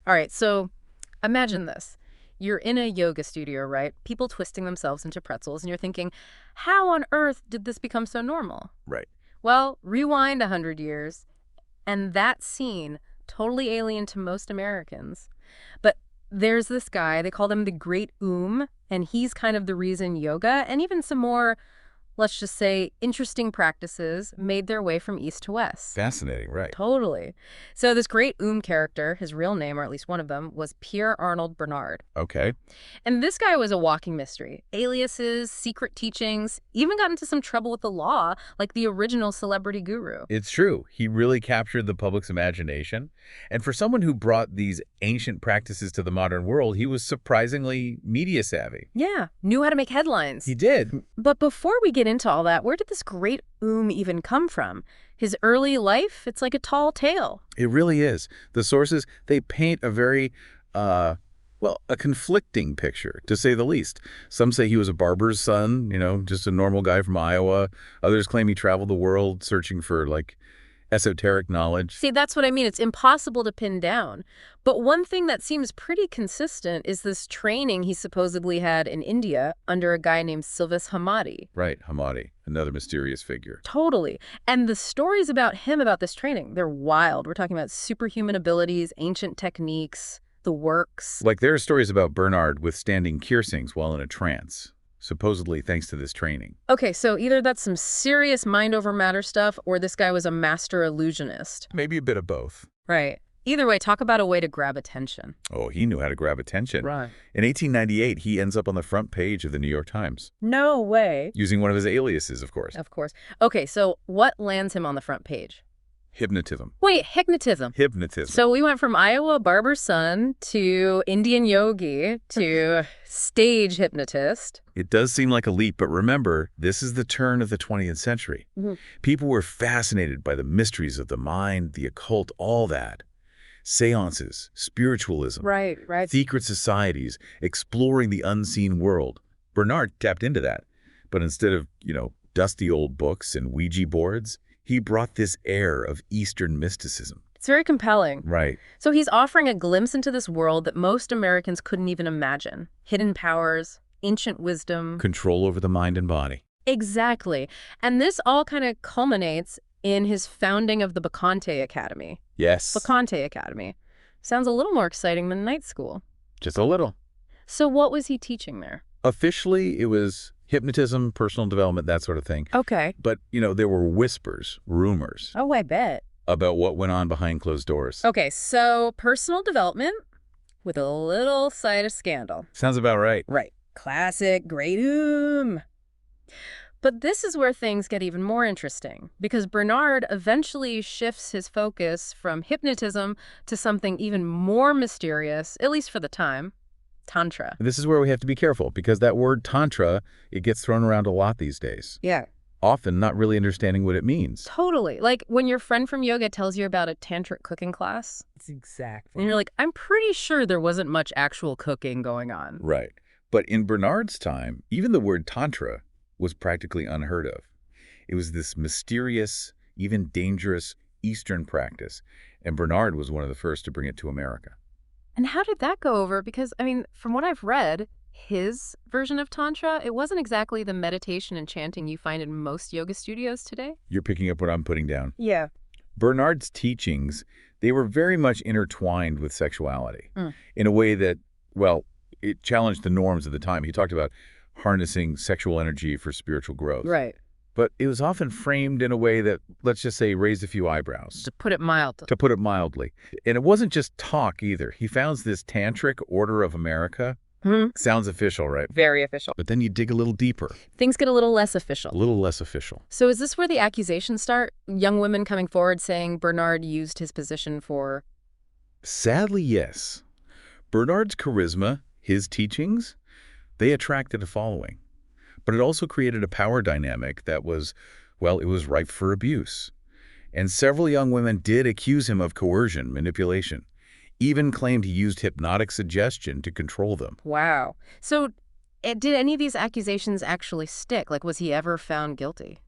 All right, so imagine this. You're in a yoga studio, right? People twisting themselves into pretzels, and you're thinking, how on earth did this become so normal? Right. Well, rewind 100 years, and that scene, totally alien to most Americans. But there's this guy, they call him the Great Oom, and he's kind of the reason yoga and even some more, let's just say, interesting practices made their way from east to west. Fascinating, right. Totally. So this Great Oom character, his real name, or at least one of them, was Pierre Arnold Bernard. Okay. And this guy was a walking mystery. Aliases, secret teachings, even got into some trouble with the law, like the original celebrity guru. It's true. He really captured the public's imagination. And for someone who brought these ancient practices to the modern world, he was surprisingly media savvy. Yeah, knew how to make headlines. He did. But before we get into all that, where did this Great Oom even come from? His early life? It's like a tall tale. It really is. The sources, they paint a very, well, a conflicting picture, to say the least. Some say he was a barber's son, just a normal guy from Iowa. Others claim he traveled the world searching for, like, esoteric knowledge. See, that's what I mean. It's impossible to pin down. But one thing that seems pretty consistent is this training he supposedly had in India under a guy named Silvis Hamadi. Right, Hamadi, another mysterious figure. Totally. And the stories about him about this training, they're wild. We're talking about superhuman abilities, ancient techniques, the works. Like there are stories about Bernard withstanding piercings while in a trance, supposedly thanks to this training. Okay, so either that's some serious mind over matter stuff or this guy was a master illusionist. Maybe a bit of both. Right. Either way, talk about a way to grab attention. Oh, he knew how to grab attention. Right. In 1898, he ends up on the front page of the New York Times. No way. Using one of his aliases, of course. Of course. Okay, so what lands him on the front page? Hypnotism. Wait, hypnotism. Hypnotism. So we went from Iowa barber's son to Indian yogi to stage hypnotist. It does seem like a leap, but remember, this is the turn of the 20th century. Mm-hmm. People were fascinated by the mysteries of the mind, the occult, all that. Seances, spiritualism, Right. secret societies, exploring the unseen world. Bernard tapped into that. But instead of, dusty old books and Ouija boards, he brought this air of Eastern mysticism. It's very compelling. Right. So he's offering a glimpse into this world that most Americans couldn't even imagine. Hidden powers, ancient wisdom. Control over the mind and body. Exactly. And this all kind of culminates in his founding of the Bacchante Academy. Yes. Bacchante Academy. Sounds a little more exciting than night school. Just a little. So what was he teaching there? Officially, it was hypnotism, personal development, that sort of thing. Okay. But, there were whispers, rumors Oh, I bet. about what went on behind closed doors. Okay, so personal development with a little side of scandal. Sounds about right. Right. Classic Great Oom. But this is where things get even more interesting, because Bernard eventually shifts his focus from hypnotism to something even more mysterious, at least for the time, tantra. This is where we have to be careful, because that word tantra, it gets thrown around a lot these days. Yeah. Often not really understanding what it means. Totally. Like when your friend from yoga tells you about a tantric cooking class. It's exactly. And you're like, I'm pretty sure there wasn't much actual cooking going on. Right. But in Bernard's time, even the word tantra was practically unheard of. It was this mysterious, even dangerous Eastern practice, and Bernard was one of the first to bring it to America. And how did that go over? Because, from what I've read, his version of Tantra, it wasn't exactly the meditation and chanting you find in most yoga studios today. You're picking up what I'm putting down. Yeah. Bernard's teachings, they were very much intertwined with sexuality in a way that, well, it challenged the norms of the time. He talked about harnessing sexual energy for spiritual growth. Right. But it was often framed in a way that, let's just say, raised a few eyebrows. To put it mildly. To put it mildly. And it wasn't just talk either. He founds this Tantric Order of America. Sounds official, right? Very official. But then you dig a little deeper. Things get a little less official. A little less official. So is this where the accusations start? Young women coming forward saying Bernard used his position for... Sadly, yes. Bernard's charisma, his teachings, they attracted a following. But it also created a power dynamic that was, well, it was ripe for abuse. And several young women did accuse him of coercion, manipulation, even claimed he used hypnotic suggestion to control them. Wow. So did any of these accusations actually stick? Like, was he ever found guilty?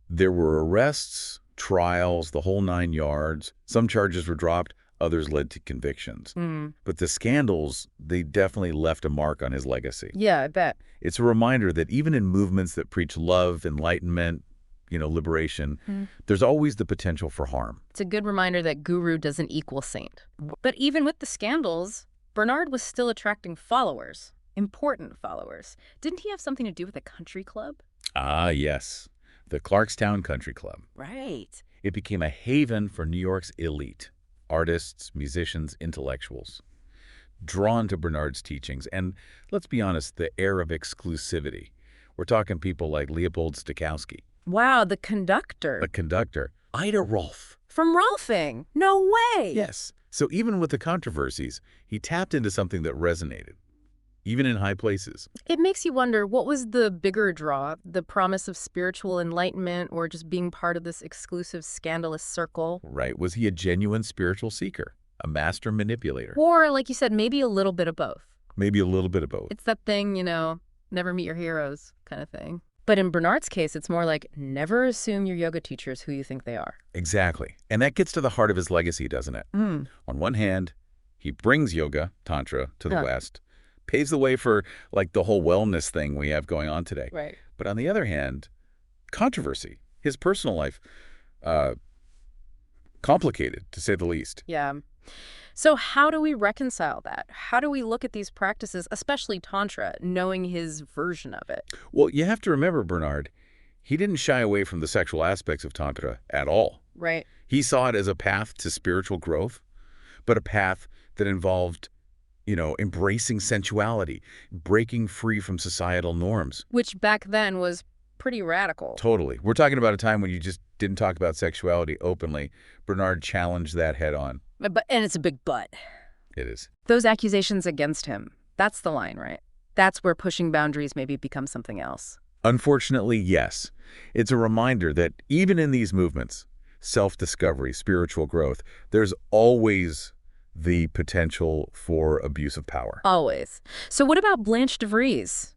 There were arrests, trials, the whole 9 yards. Some charges were dropped, Others led to convictions. Hmm. But the scandals, they definitely left a mark on his legacy. Yeah, I bet. It's a reminder that even in movements that preach love, enlightenment, liberation, Hmm. there's always the potential for harm. It's a good reminder that guru doesn't equal saint. But even with the scandals, Bernard was still attracting followers, important followers. Didn't he have something to do with a country club? Ah, yes. The Clarkstown Country Club. Right. It became a haven for New York's elite, artists, musicians, intellectuals, drawn to Bernard's teachings. And let's be honest, the air of exclusivity. We're talking people like Leopold Stokowski, Wow, the conductor. the conductor, Ida Rolf. From Rolfing. No way. Yes. So even with the controversies, he tapped into something that resonated, even in high places. It makes you wonder, what was the bigger draw? The promise of spiritual enlightenment or just being part of this exclusive scandalous circle? Right. Was he a genuine spiritual seeker, a master manipulator? Or, like you said, maybe a little bit of both. Maybe a little bit of both. It's that thing, never meet your heroes kind of thing. But in Bernard's case, it's more like never assume your yoga teachers who you think they are. Exactly. And that gets to the heart of his legacy, doesn't it? Mm. On one hand, he brings yoga, tantra, to the Huh. West, paves the way for, like, the whole wellness thing we have going on today. Right. But on the other hand, controversy, his personal life, complicated, to say the least. Yeah. So how do we reconcile that? How do we look at these practices, especially Tantra, knowing his version of it? Well, you have to remember, Bernard, he didn't shy away from the sexual aspects of Tantra at all. Right. He saw it as a path to spiritual growth, but a path that involved, embracing sensuality, breaking free from societal norms. Which back then was pretty radical. Totally. We're talking about a time when you just didn't talk about sexuality openly. Bernard challenged that head on. And it's a big but. It is. Those accusations against him, that's the line, right? That's where pushing boundaries maybe becomes something else. Unfortunately, yes. It's a reminder that even in these movements, self-discovery, spiritual growth, there's always the potential for abuse of power. Always. So what about Blanche de Vries,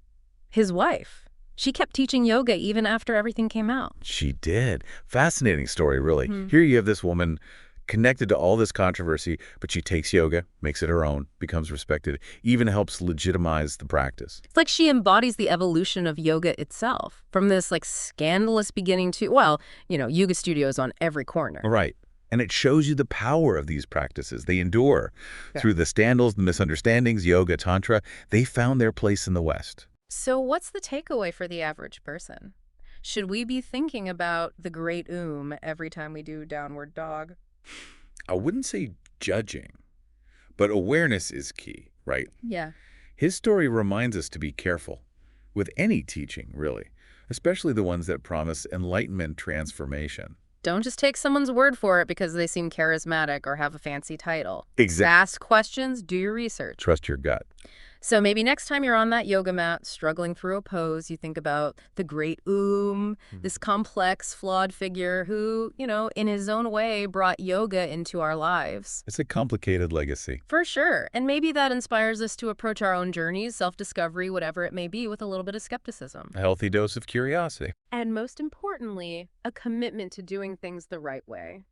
his wife? She kept teaching yoga even after everything came out. She did. Fascinating story, really. Mhm. Here you have this woman connected to all this controversy, but she takes yoga, makes it her own, becomes respected, even helps legitimize the practice. It's like she embodies the evolution of yoga itself, from this scandalous beginning to, yoga studios on every corner. Right. And it shows you the power of these practices. They endure. Yeah. Through the scandals, the misunderstandings, yoga, tantra, they found their place in the West. So what's the takeaway for the average person? Should we be thinking about the great Oom every time we do downward dog? I wouldn't say judging, but awareness is key, right? Yeah. His story reminds us to be careful with any teaching, really, especially the ones that promise enlightenment transformation. Don't just take someone's word for it because they seem charismatic or have a fancy title. Exactly. Ask questions, do your research. Trust your gut. So maybe next time you're on that yoga mat, struggling through a pose, you think about the great Oom, this complex, flawed figure who, in his own way brought yoga into our lives. It's a complicated legacy. For sure. And maybe that inspires us to approach our own journeys, self-discovery, whatever it may be, with a little bit of skepticism. A healthy dose of curiosity. And most importantly, a commitment to doing things the right way.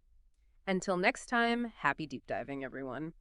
Until next time, happy deep diving, everyone.